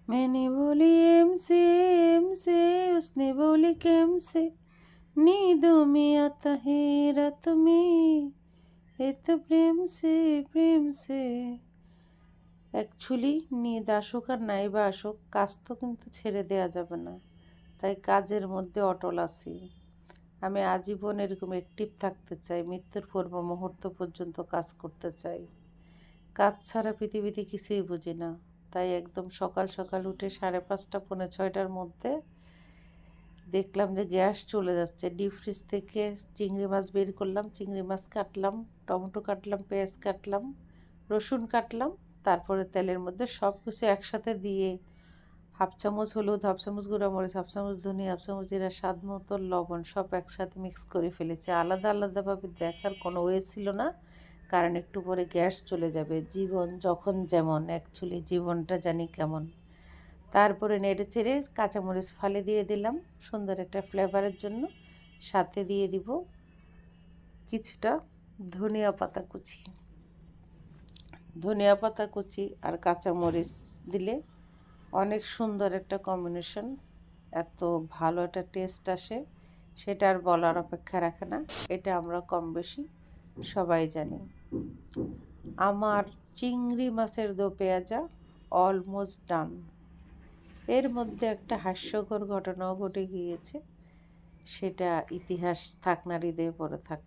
मैंने बोली एम से उसने बोली केम से नींदों में आता है रात में ये तो প্রেম সে অ্যাকচুয়ালি নিদ আসুক আর নাই বা আসুক কাজ তো কিন্তু ছেড়ে দেওয়া যাবে না, তাই কাজের মধ্যে অটল আছি। আমি আজীবন এরকম অ্যাক্টিভ থাকতে চাই, মৃত্যুর পূর্ব মুহূর্ত পর্যন্ত কাজ করতে চাই। কাজ ছাড়া পৃথিবীতে কিছুই বুঝি না। তাই একদম সকাল সকাল উঠে 5:30 পৌনে 6টার মধ্যে দেখলাম যে গ্যাস চলে যাচ্ছে। ডিপ ফ্রিজ থেকে চিংড়ি মাছ বের করলাম, চিংড়ি মাছ কাটলাম, টমেটো কাটলাম, পেঁয়াজ কাটলাম, রসুন কাটলাম। তারপরে তেলের মধ্যে সব কিছু একসাথে দিয়ে 1/2 চামচ হলুদ, 1/2 চামচ গুঁড়ামরিচ, 1/2 চামচ ধনিয়া, 1/2 চামচ জিরা, স্বাদ মতো লবণ সব একসাথে মিক্স করে ফেলেছি। আলাদা আলাদাভাবে দেখার কোনো ওয়ে ছিল না, কারণ একটু পরে গ্যাস চলে যাবে। জীবন যখন যেমন, অ্যাকচুয়ালি জীবনটা জানি কেমন। তারপরে নেড়ে চেড়ে কাঁচামরিচ ফালি দিয়ে দিলাম সুন্দর একটা ফ্লেভারের জন্য। সাথে দিয়ে দিব কিছুটা ধনিয়া পাতা কুচি। ধনিয়া পাতা কুচি আর কাঁচামরিচ দিলে অনেক সুন্দর একটা কম্বিনেশন, এত ভালো একটা টেস্ট আসে সেটা আর বলার অপেক্ষা রাখে না। এটা আমরা কম বেশি সবাই জানি। আমার চিংড়ি মাছের দো পেঁয়াজা অলমোস্ট ডান। এর মধ্যে একটা হাস্যকর ঘটনাও ঘটে গিয়েছে, সেটা ইতিহাস থাক না হৃদয়ে পড়ে থাক।